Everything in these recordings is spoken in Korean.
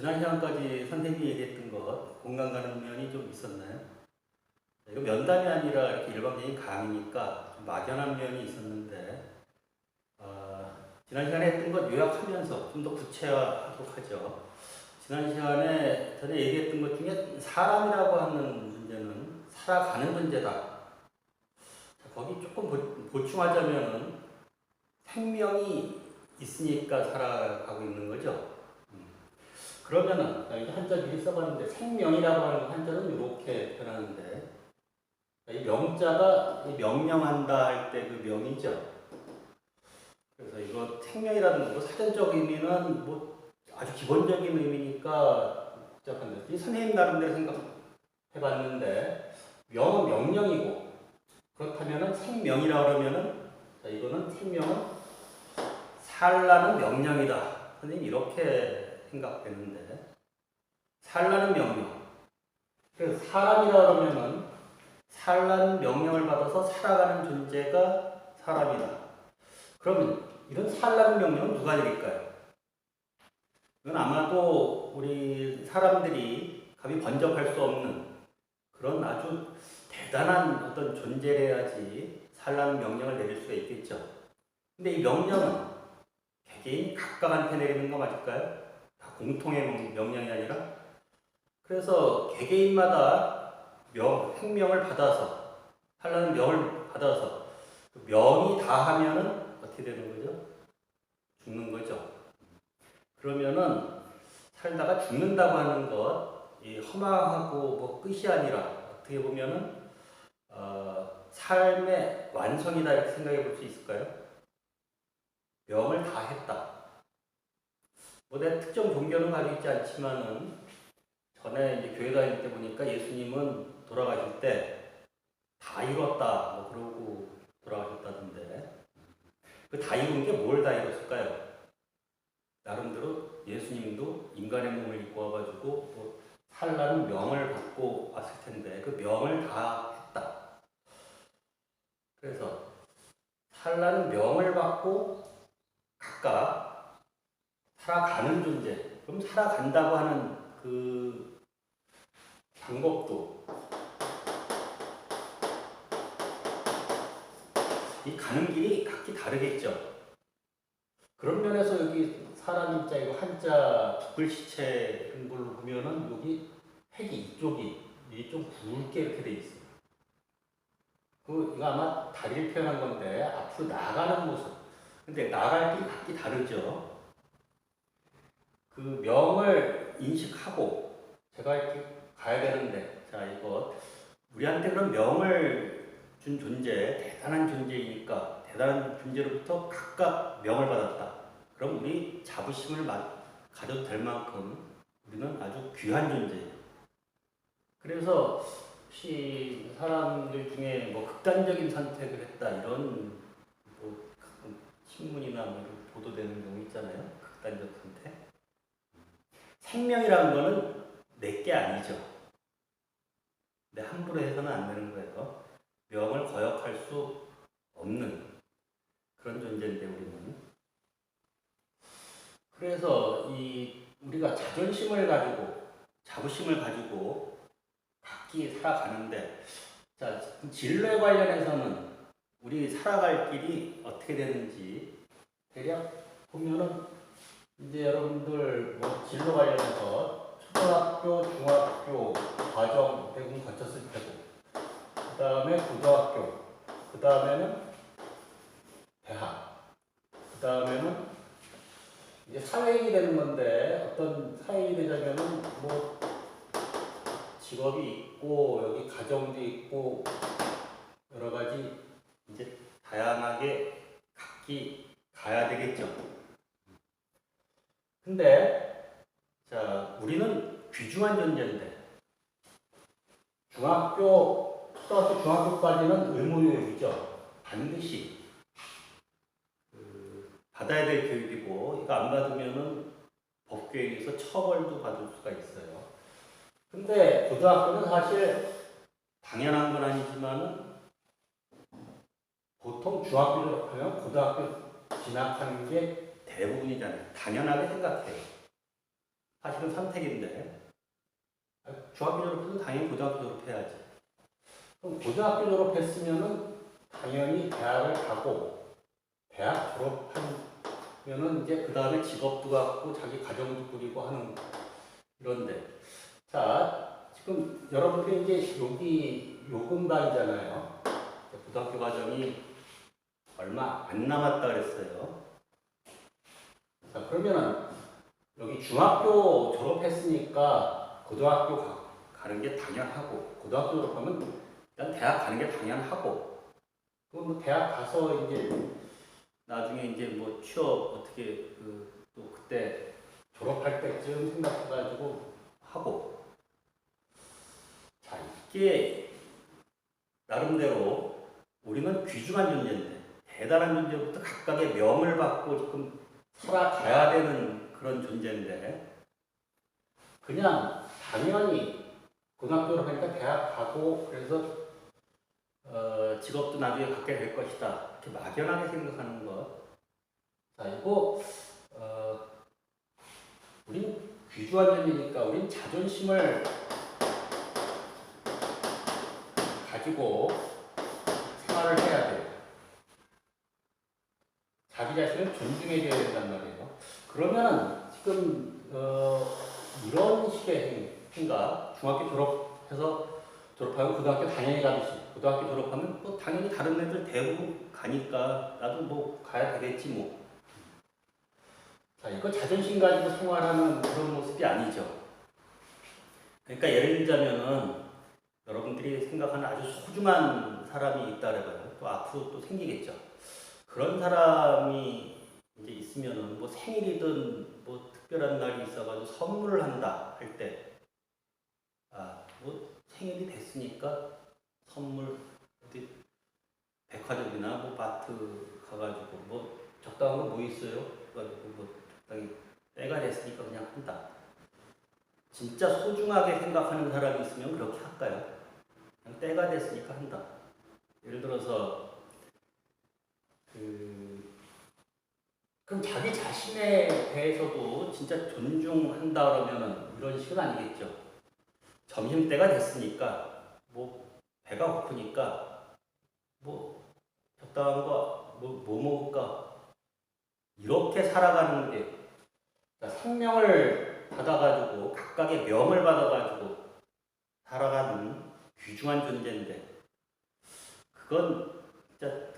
지난 시간까지 선생님이 얘기했던 것, 공감 가는 면이 좀 있었나요? 이거 면담이 아니라 이렇게 일방적인 강의니까 좀 막연한 면이 있었는데, 지난 시간에 했던 것 요약하면서 좀 더 구체화하도록 하죠. 지난 시간에 전에 얘기했던 것 중에 사람이라고 하는 문제는 살아가는 문제다. 자, 거기 조금 보충하자면은 생명이 있으니까 살아가고 있는 거죠. 그러면은 여기 한자 미리 써봤는데 생명이라고 하는 한자는 이렇게 표현하는데 이 명자가 명령한다 할 때 그 명이죠. 그래서 이거 생명이라는 거 사전적 의미는 뭐 아주 기본적인 의미니까 복잡한데 이 선생님 나름대로 생각해봤는데 명은 명령이고 그렇다면은 생명이라 그러면은 자, 이거는 생명은 살라는 명령이다. 선생님 이렇게 생각되는데 살라는 명령. 그래서 사람이라 그러면은 살라는 명령을 받아서 살아가는 존재가 사람이다. 그러면 이런 살라는 명령은 누가 내릴까요? 이건 아마도 우리 사람들이 감히 번쩍할 수 없는 그런 아주 대단한 어떤 존재래야지 살라는 명령을 내릴 수가 있겠죠. 근데 이 명령은 개개인 각각한테 내리는 거 맞을까요? 다 공통의 명령이 아니라 그래서 개개인마다 생명을 받아서 살라는 명을 받아서 그 명이 다하면은 어떻게 되는 거죠? 죽는 거죠. 그러면은 살다가 죽는다고 하는 것, 이 허망하고 뭐 끝이 아니라 어떻게 보면은 삶의 완성이다 이렇게 생각해 볼 수 있을까요? 명을 다 했다. 뭐 내가 특정 종교는 가지고 있지 않지만은 전에 이제 교회 다닐 때 보니까 예수님은 돌아가실 때 다 이뤘다 뭐 그러고 돌아가셨다던데 그 다 이룬 게 뭘 다 이뤘을까요? 나름대로 예수님도 인간의 몸을 입고 와가지고 또 살라는 명을 받고 왔을 텐데 그 명을 다 했다. 그래서 살라는 명을 받고 각각 살아가는 존재. 그럼 살아간다고 하는 그 방법도 이 가는 길이 각기 다르겠죠. 그런 면에서 여기 사람 인자이고 한자 두글시체 이런 걸로 보면은 여기 핵이 이쪽이 좀 굵게 이렇게 돼 있어요. 이거 아마 다리를 표현한 건데 앞으로 나가는 모습. 근데 나갈 길이 각기 다르죠. 그 명을 인식하고 제가 이렇게 가야 되는데 자 이거 우리한테 그런 명을 준 존재 대단한 존재이니까 대단한 존재로부터 각각 명을 받았다. 그럼 우리 자부심을 가져도 될 만큼 우리는 아주 귀한 존재예요. 그래서 혹시 사람들 중에 뭐 극단적인 선택을 했다 이런 뭐 신문이나 뭐 보도되는 경우 있잖아요. 극단적 선택. 생명이라는 거는 내 게 아니죠. 내 함부로 해서는 안 되는 거예요. 명을 거역할 수 없는 그런 존재인데 우리는. 그래서 우리가 자존심을 가지고 자부심을 가지고 각기 살아가는데 자 진로에 관련해서는 우리 살아갈 길이 어떻게 되는지 대략 보면은 이제 여러분들 뭐 진로 관련해서 초등학교, 중학교 과정 대부분 거쳤을 테고 그 다음에 고등학교 그 다음에는 대학 그 다음에는 이제 사회인이 되는 건데 어떤 사회인이 되자면은 뭐 직업이 있고 여기 가정도 있고 여러 가지 이제 다양하게 각기 가야 되겠죠. 근데 자 우리는 귀중한 존재인데 초등학교, 중학교까지는 의무교육이죠. 반드시 받아야 될 교육이고 이거 안 받으면은 법규에서 처벌도 받을 수가 있어요. 근데 고등학교는 사실 당연한 건 아니지만은 보통 중학교를 하면 고등학교 진학하는 게 대부분이잖아요. 당연하게 생각해요. 사실은 선택인데 중학교 졸업해도 당연히 고등학교 졸업해야지. 그럼 고등학교 졸업했으면은 당연히 대학을 가고 대학 졸업하면은 이제 그 다음에 직업도 갖고 자기 가정도 꾸리고 하는 이런데 자 지금 여러분들이 이제 여기 요금반이잖아요. 고등학교 과정이 얼마 안 남았다 그랬어요. 자 그러면은 여기 중학교 졸업했으니까 고등학교 가는 게 당연하고 고등학교 졸업하면 일단 대학 가는 게 당연하고 그럼 뭐 대학 가서 이제 나중에 이제 뭐 취업 어떻게 또 그때 졸업할 때쯤 생각해가지고 하고 자 이게 나름대로 우리는 귀중한 존재인데 대단한 존재부터 각각의 명을 받고 지금 살아가야 되는 그런 존재인데 그냥 당연히 고등학교 졸업하니까 대학 가고 그래서 직업도 나중에 갖게 될 것이다 이렇게 막연하게 생각하는 것. 자 이거 우린 귀중한 존재니까 우린 자존심을 가지고 생활을 해야 돼요. 자기 자신을 존중해줘야 된단 말이에요. 그러면 지금 이런 식의 생각, 중학교 졸업하면 고등학교 당연히 가듯이 고등학교 졸업하면 뭐 당연히 다른 애들 대부분 가니까 나도 뭐 가야 되겠지 뭐. 자 이거 자존심 가지고 생활하는 그런 모습이 아니죠. 그러니까 예를 들자면은 여러분들이 생각하는 아주 소중한 사람이 있다래봐요. 또 앞으로 또 생기겠죠. 그런 사람이 이제 있으면은 뭐 생일이든 뭐 특별한 날이 있어가지고 선물을 한다 할 때, 뭐 생일이 됐으니까 선물 어디 백화점이나 뭐 마트 가가지고 뭐 적당한 거 뭐 있어요? 그래가지고 뭐 적당히 때가 됐으니까 그냥 한다. 진짜 소중하게 생각하는 사람이 있으면 그렇게 할까요? 그냥 때가 됐으니까 한다. 예를 들어서 그럼 자기 자신에 대해서도 진짜 존중한다 그러면은 이런 식은 아니겠죠. 점심때가 됐으니까 뭐 배가 고프니까 뭐 적당한 거 뭐 먹을까 이렇게 살아가는 게 생명을 받아가지고 각각의 명을 받아가지고 살아가는 귀중한 존재인데 그건 진짜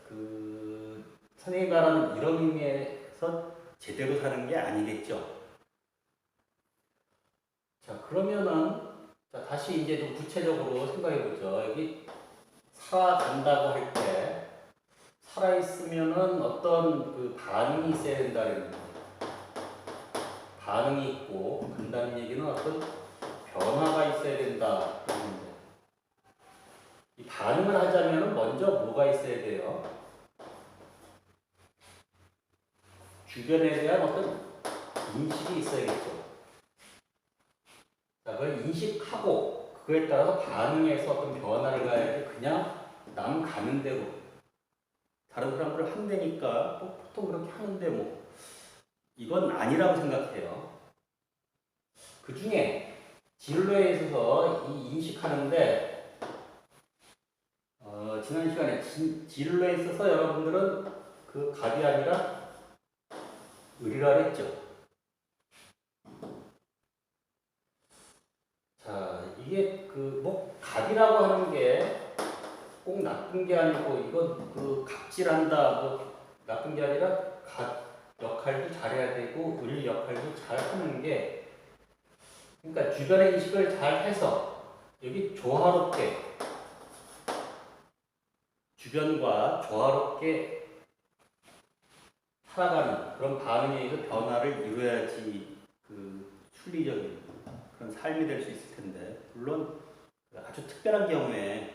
선생님이 말하는 이런 의미에서 제대로 사는 게 아니겠죠. 자 그러면은 자, 다시 이제 좀 구체적으로 생각해 보죠. 여기 살아간다고 할 때 살아있으면은 어떤 반응이 있어야 된다는 거예요. 반응이 있고 간다는 얘기는 어떤 변화가 있어야 된다. 이 반응을 하자면 먼저 뭐가 있어야 돼요? 주변에 대한 어떤 인식이 있어야겠죠. 자, 그걸 인식하고 그거에 따라서 반응해서 어떤 변화를 가야지 그냥 남 가는 대로 다른 사람들을 한다니까 뭐 보통 그렇게 하는데 뭐 이건 아니라고 생각해요. 그 중에 진로에 있어서 이 인식하는데 지난 시간에 진로에 있어서 여러분들은 갑이 아니라 을이라 했죠. 자, 이게 뭐 갑이라고 하는 게 꼭 나쁜 게 아니고 이건 갑질한다 뭐 나쁜 게 아니라 갑 역할도 잘해야 되고 을 역할도 잘 하는 게 그러니까 주변의 인식을 잘 해서 여기 조화롭게 주변과 조화롭게 살아가는 그런 반응에 의해서 변화를 이루어야지 순리적인 그런 삶이 될 수 있을 텐데 물론 아주 특별한 경우에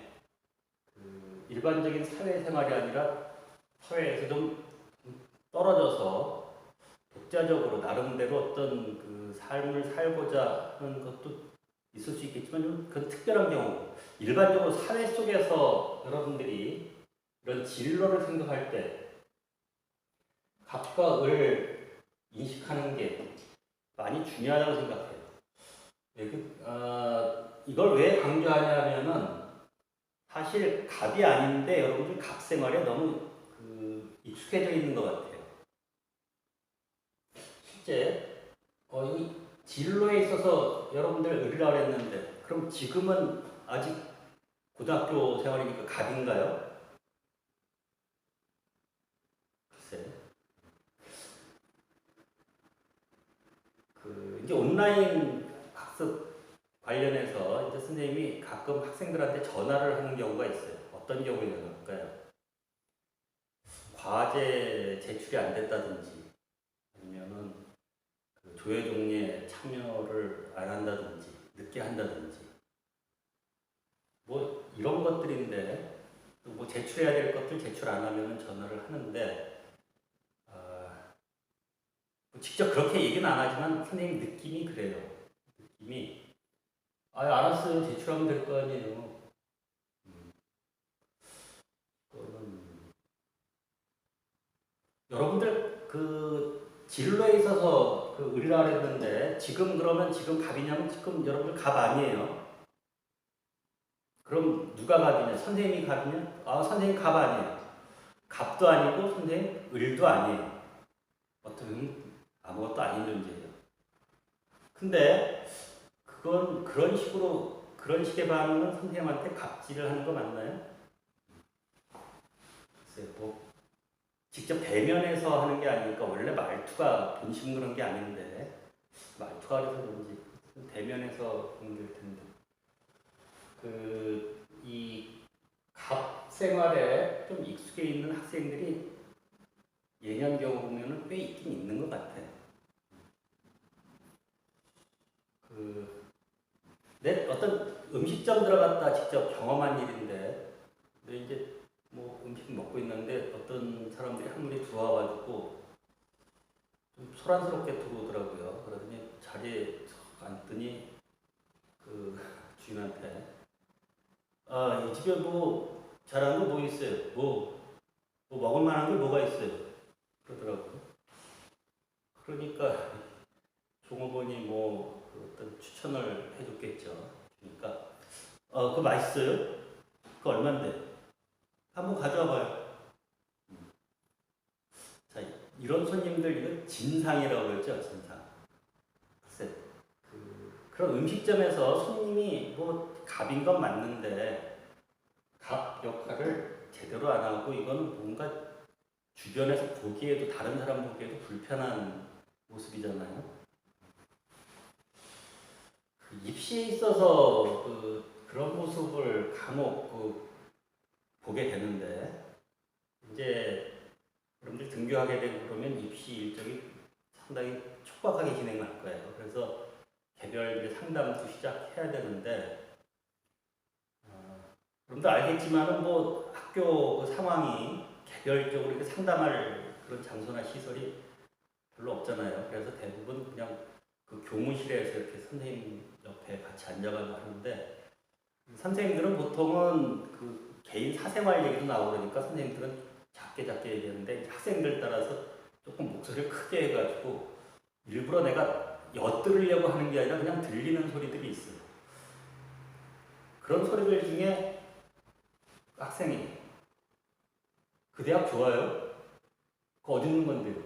일반적인 사회생활이 아니라 사회에서 좀 떨어져서 독자적으로 나름대로 어떤 삶을 살고자 하는 것도 있을 수 있겠지만 좀 그건 특별한 경우 일반적으로 사회 속에서 여러분들이 이런 진로를 생각할 때 갑과 을 인식하는 게 많이 중요하다고 생각해요. 이걸 왜 강조하냐면은 사실 갑이 아닌데 여러분들 갑 생활에 너무 익숙해져 있는 것 같아요. 실제 이 진로에 있어서 여러분들 을이라고 했는데 그럼 지금은 아직 고등학교 생활이니까 갑인가요? 글쎄. 이제 온라인 학습 관련해서 이제 선생님이 가끔 학생들한테 전화를 하는 경우가 있어요. 어떤 경우일까요? 과제 제출이 안 됐다든지 아니면은 조회 종례에 참여를 안 한다든지 늦게 한다든지 뭐 이런 것들인데 또 뭐 제출해야 될 것들 제출 안 하면 전화를 하는데 직접 그렇게 얘기는 안 하지만 선생님 느낌이 그래요. 느낌이 알았어요. 제출하면 될 거 아니에요. 그거는 여러분들 진로에 있어서 을이라 그랬는데 지금 그러면 지금 갑이냐면 지금 여러분들 갑 아니에요. 그럼 누가 갑이냐? 선생님이 갑이냐? 선생님 갑 아니에요. 갑도 아니고 선생님 을도 아니에요. 어떻게 보면 아무것도 아닌 존재예요. 근데 그건 그런 식의 반응은 선생님한테 갑질을 하는 거 맞나요? 글쎄요, 뭐 직접 대면해서 하는 게 아니니까 원래 말투가 본심 그런 게 아닌데 말투가 그래서 그런지 대면해서 공부할 텐데 이 갑 생활에 좀 익숙해 있는 학생들이 예년 경우 보면은 꽤 있긴 있는 것 같아요. 내 어떤 음식점 들어갔다 직접 경험한 일인데, 근데 이제 뭐 음식 먹고 있는데 어떤 사람들이 한 분이 들어와가지고 좀 소란스럽게 들어오더라고요. 그러더니 자리에 앉더니 주인한테 이 집에 뭐 잘하는 거 뭐 있어요? 뭐 먹을 만한 게 뭐가 있어요? 그러더라고요. 그러니까 종업원이 어떤 추천을 해줬겠죠. 그러니까 그거 맛있어요? 그거 얼만데? 한번 가져와 봐요. 자, 이런 손님들 이거 진상이라고 그러죠, 진상. 글쎄, 그런 음식점에서 손님이 뭐 갑인 건 맞는데 갑 역할을 제대로 안 하고 이거는 뭔가 주변에서 보기에도 다른 사람 보기에도 불편한 모습이잖아요. 입시에 있어서 그런 모습을 간혹 보게 되는데 이제 여러분들 등교하게 되고 그러면 입시 일정이 상당히 촉박하게 진행할 거예요. 그래서 개별 상담도 시작해야 되는데 여러분들 알겠지만은 뭐 학교 상황이 개별적으로 이렇게 상담할 그런 장소나 시설이 별로 없잖아요. 그래서 대부분 그냥 교무실에서 이렇게 선생님 옆에 같이 앉아가지고 하는데 선생님들은 보통은 개인 사생활 얘기도 나오고 그러니까 선생님들은 작게 얘기하는데 학생들 따라서 조금 목소리를 크게 해가지고 일부러 내가 엿들으려고 하는 게 아니라 그냥 들리는 소리들이 있어요. 그런 소리들 중에 학생이 그 대학 좋아요? 그거 어디 있는 건데요?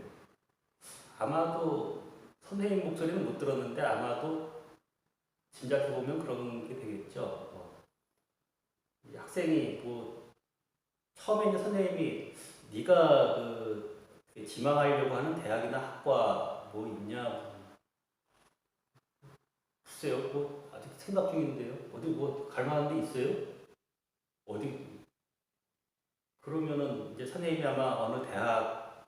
아마도 선생님 목소리는 못 들었는데 아마도 짐작해보면 그런 게 되겠죠. 학생이 처음에 선생님이 네가 지망하려고 하는 대학이나 학과 뭐 있냐? 글쎄요, 아직 생각 중인데요. 어디 갈 만한 데 있어요? 어디? 그러면은 이제 선생님이 아마 어느 대학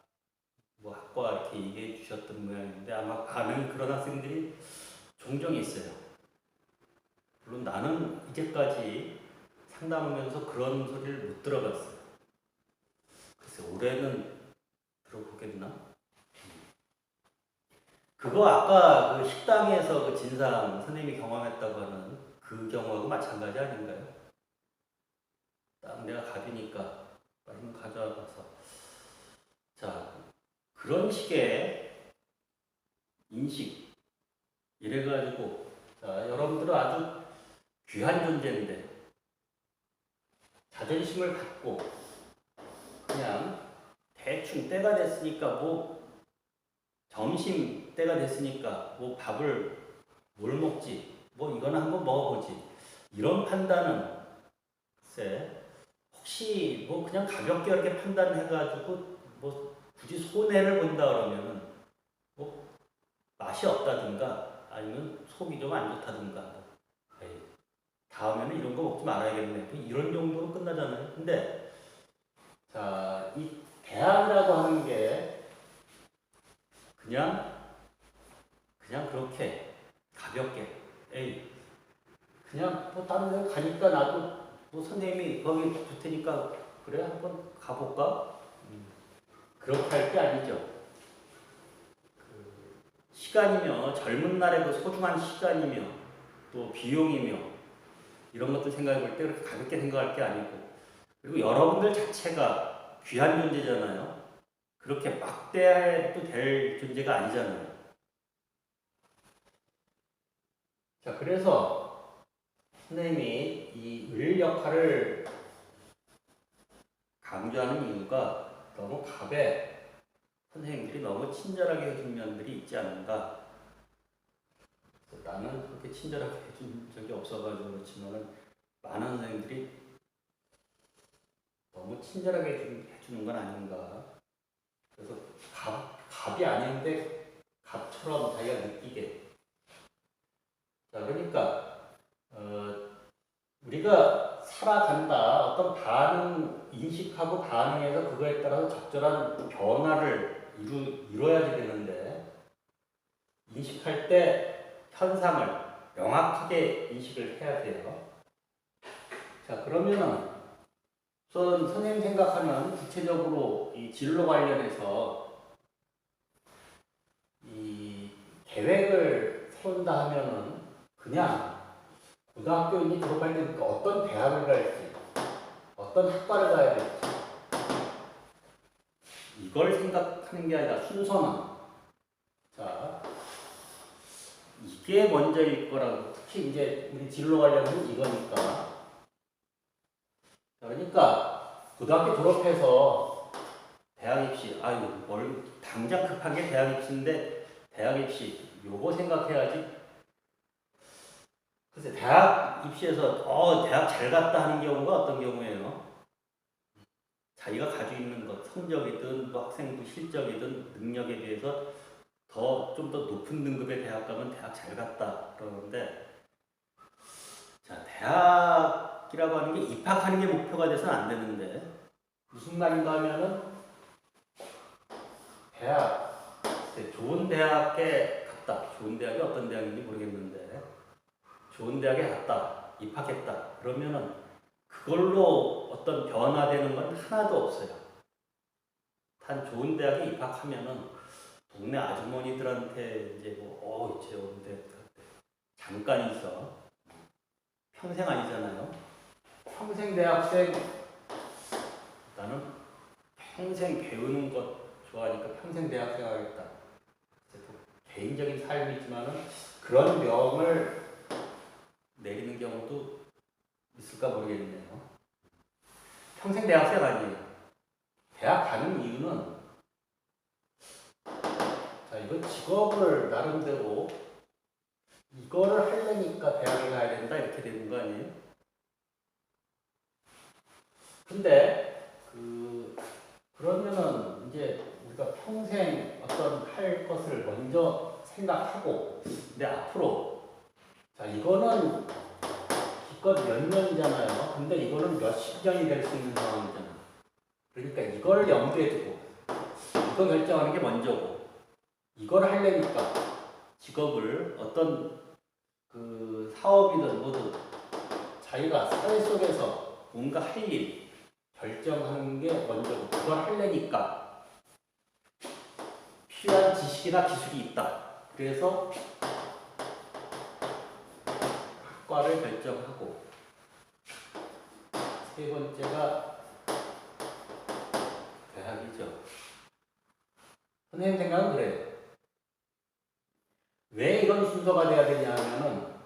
학과 이렇게 얘기해 주셨던 모양인데 아마 가는 그런 학생들이 종종 있어요. 물론 나는 이제까지 상담하면서 그런 소리를 못 들어봤어요. 글쎄 올해는 들어보겠나? 그거 아까 식당에서 진상 선생님이 경험했다고 하는 그 경우하고 마찬가지 아닌가요? 딱 내가 갑이니까 빨리 가져와 봐서 자 그런 식의 인식 이래가지고 자, 여러분들은 아주 귀한 존재인데 자존심을 갖고 그냥 대충 때가 됐으니까 뭐 점심 때가 됐으니까 뭐 밥을 뭘 먹지 뭐 이거는 한번 먹어보지 이런 판단은 글쎄 혹시 뭐 그냥 가볍게 이렇게 판단해가지고 뭐 굳이 손해를 본다 그러면은 뭐 맛이 없다든가 아니면 속이 좀 안 좋다든가 에이, 다음에는 이런 거 먹지 말아야겠네 뭐 이런 정도로 끝나잖아요. 근데 자, 이 대학이라고 하는 게 그냥 그렇게 가볍게 에이 그냥 뭐 다른 데 가니까 나도 뭐 선생님이 거기 줄 테니까 그래 한번 가볼까? 그렇게 할 게 아니죠. 시간이며 젊은 날의 그 소중한 시간이며 또 비용이며 이런 것들 생각해 볼 때 그렇게 가볍게 생각할 게 아니고 그리고 여러분들 자체가 귀한 존재잖아요. 그렇게 막대해도 될 존재가 아니잖아요. 자, 그래서 선생님이 이 을 역할을 강조하는 이유가 너무 갑에 선생님들이 너무 친절하게 해준 면들이 있지 않는가. 나는 그렇게 친절하게 해준 적이 없어가지고 그렇지만 많은 선생님들이 너무 친절하게 해주는 건 아닌가. 그래서 갑이 아닌데 갑처럼 자기가 느끼게. 자, 그러니까 우리가 살아간다 어떤 반응 인식하고 반응해서 그거에 따라서 적절한 변화를 이뤄야지 되는데 인식할 때 현상을 명확하게 인식을 해야 돼요. 자, 그러면은 우선 선생님 생각하는 구체적으로 이 진로 관련해서 이 계획을 세운다 하면은 그냥 고등학교인이 졸업할 때 어떤 대학을 갈지 어떤 학과를 가야 될지 이걸 생각하는 게 아니라 순서는 자 이게 먼저일 거라고 특히 이제 우리 진로 관련은 이거니까 자, 그러니까 고등학교 졸업해서 대학 입시 아유 뭘 당장 급한 게 대학 입시인데 대학 입시 요거 생각해야지. 글쎄 대학 입시에서 대학 잘 갔다 하는 경우가 어떤 경우예요? 자기가 가지고 있는 것 성적이든 뭐 학생부 실적이든 능력에 비해서 좀 더 높은 등급의 대학 가면 대학 잘 갔다 그러는데 자 대학이라고 하는 게 입학하는 게 목표가 돼서는 안 되는데 무슨 말인가 하면은 대학 좋은 대학에 갔다 좋은 대학이 어떤 대학인지 모르겠는데 좋은 대학에 갔다 입학했다 그러면은 그걸로 어떤 변화되는 건 하나도 없어요. 단 좋은 대학에 입학하면은 동네 아주머니들한테 이제 이제 오는데 잠깐 있어. 평생 아니잖아요. 평생 대학생 나는 평생 배우는 것 좋아하니까 평생 대학생 하겠다. 개인적인 삶이지만은 그런 명을 내리는 경우도 있을까 모르겠네요. 평생 대학생 아니에요. 대학 가는 이유는 자 이거 직업을 나름대로 이거를 하려니까 대학에 가야 된다 이렇게 되는 거 아니에요? 근데 그러면은 이제 우리가 평생 어떤 할 것을 먼저 생각하고 근데 앞으로 자 이거는 기껏 몇 년이잖아요. 근데 이거는 몇십 년이 될 수 있는 상황이잖아. 그러니까 이걸 염두에 두고 이거 결정하는 게 먼저고 이걸 하려니까 직업을 어떤 사업이든 뭐든 자기가 사회 속에서 뭔가 할 일 결정하는 게 먼저고 그걸 하려니까 필요한 지식이나 기술이 있다. 그래서 학과를 결정하고 세 번째가 대학이죠. 선생님 생각은 그래요. 왜 이런 순서가 돼야 되냐 하면은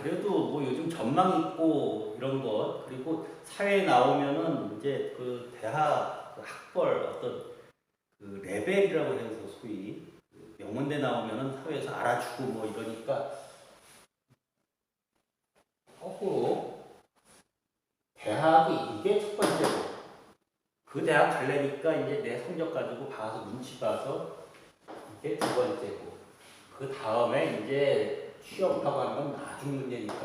그래도 뭐 요즘 전망 있고 이런 것, 그리고 사회에 나오면은 이제 그 대학 그 학벌 어떤 그 레벨이라고 해서 소위 그 명문대 나오면은 사회에서 알아주고 뭐 이러니까 거꾸로 대학이 이게 첫 번째고, 그 대학 갈래니까 이제 내 성적 가지고 봐서 눈치 봐서 이게 두 번째고, 그 다음에 이제 취업하고 하는 건 나중 문제니까.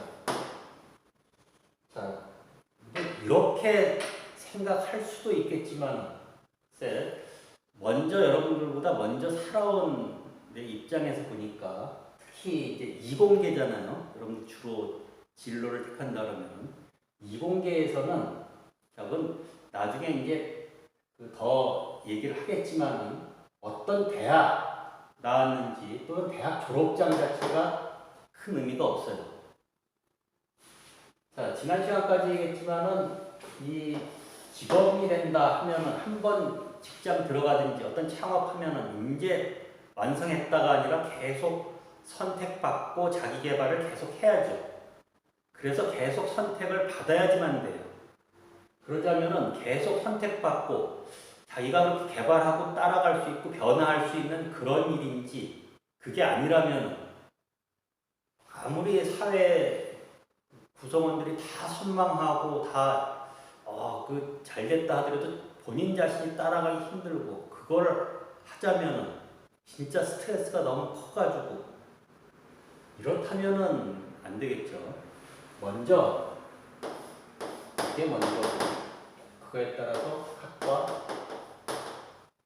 자, 이렇게 생각할 수도 있겠지만, 먼저 여러분들보다 먼저 살아온 내 입장에서 보니까, 특히 이제 이공계잖아요. 여러분 주로 진로를 택한다 그러면 이공계에서는, 자, 그건 나중에 이제 더 얘기를 하겠지만, 어떤 대학 나왔는지 또는 대학 졸업장 자체가 큰 의미가 없어요. 자, 지난 시간까지 얘기했지만은 이 직업이 된다 하면은 한 번 직장 들어가든지 어떤 창업하면은 이제 완성했다가 아니라 계속 선택받고 자기 개발을 계속 해야죠. 그래서 계속 선택을 받아야지만 돼요. 그러자면은 계속 선택받고 자기가 그렇게 개발하고 따라갈 수 있고 변화할 수 있는 그런 일인지, 그게 아니라면 아무리 사회 구성원들이 다 선망하고 다 잘 됐다 하더라도 본인 자신이 따라가기 힘들고, 그걸 하자면은 진짜 스트레스가 너무 커가지고, 이렇다면은 안 되겠죠. 먼저 이게 먼저, 그거에 따라서 학과,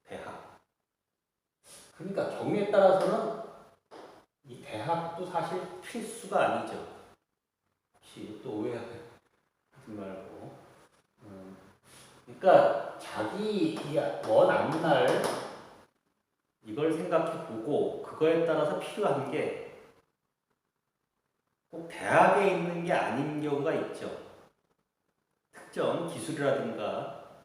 대학. 그러니까 경우에 따라서는 이 대학도 사실 필수가 아니죠. 혹시 또 오해하지 말고. 그러니까 자기 먼 앞날 이걸 생각해 보고 그거에 따라서 필요한 게 꼭 대학에 있는 게 아닌 경우가 있죠. 특정 기술이라든가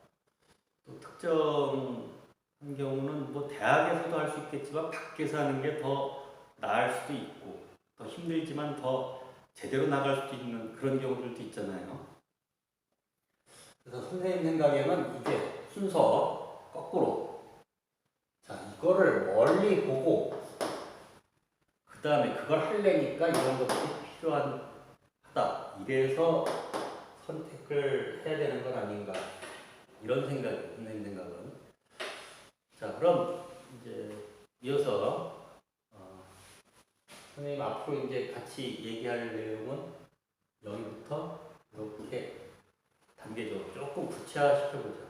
또 특정 경우는 뭐 대학에서도 할 수 있겠지만 밖에서 하는 게 더 나을 수도 있고, 더 힘들지만 더 제대로 나갈 수도 있는 그런 경우들도 있잖아요. 그래서 선생님 생각에는 이게 순서 거꾸로, 자, 이거를 멀리 보고 그 다음에 그걸 하려니까 이런 것들이 필요하다, 이래서 선택을 해야 되는 건 아닌가, 이런 생각이에요. 선생님 생각은. 자, 그럼 이제 이어서 선생님 앞으로 이제 같이 얘기할 내용은 여기부터 이렇게 단계적으로 조금 구체화시켜보자.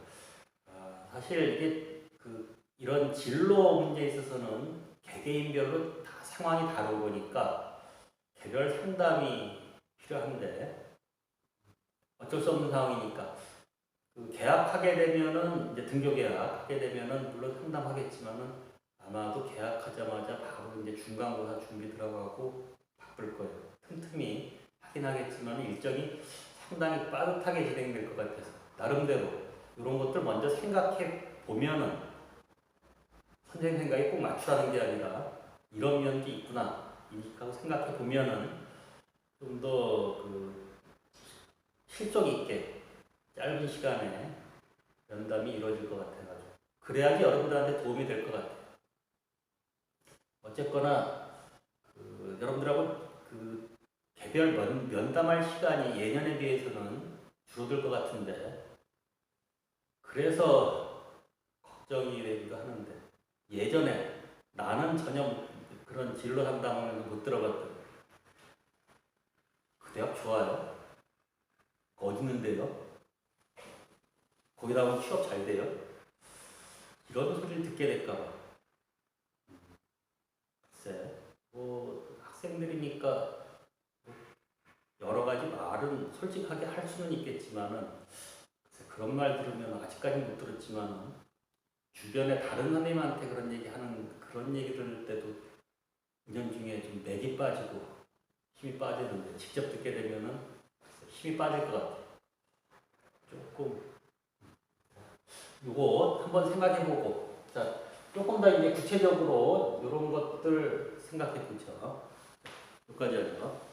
사실 이게 이런 진로 문제에 있어서는 개개인별로 다 상황이 다르고 보니까 개별 상담이 필요한데, 어쩔 수 없는 상황이니까 계약하게 되면은 이제 등교 계약하게 되면은 물론 상담하겠지만은 아마도 계약하자마자 바로 이제 중간고사 준비 들어가고 바쁠 거예요. 틈틈이 하긴 하겠지만 일정이 상당히 빠듯하게 진행될 것 같아서 나름대로 이런 것들 먼저 생각해 보면은, 선생님 생각에 꼭 맞추라는 게 아니라 이런 면도 있구나 하고 생각해 보면은 좀 더 실속 있게 짧은 시간에 면담이 이루어질 것 같아가지고, 그래야지 여러분들한테 도움이 될 것 같아요. 어쨌거나 여러분들하고 개별 면담할 시간이 예년에 비해서는 줄어들 것 같은데, 그래서 걱정이 되기도 하는데, 예전에 나는 전혀 그런 진로 상담을 못 들어봤던, 그 대학 좋아요? 어디 있는데요? 거기 나오면 취업 잘 돼요? 이런 소리를 듣게 될까봐. 글쎄, 뭐 학생들이니까 여러 가지 말은 솔직하게 할 수는 있겠지만은, 그런 말 들으면 아직까지 못 들었지만은 주변에 다른 선생님한테 그런 얘기 하는, 그런 얘기 들을 때도 은연중에 좀 맥이 빠지고 힘이 빠지는데, 직접 듣게 되면은 힘이 빠질 것 같아요. 조금 이거 한번 생각해보고, 자, 조금 더 이제 구체적으로 이런 것들 생각해보죠. 여기까지 하죠.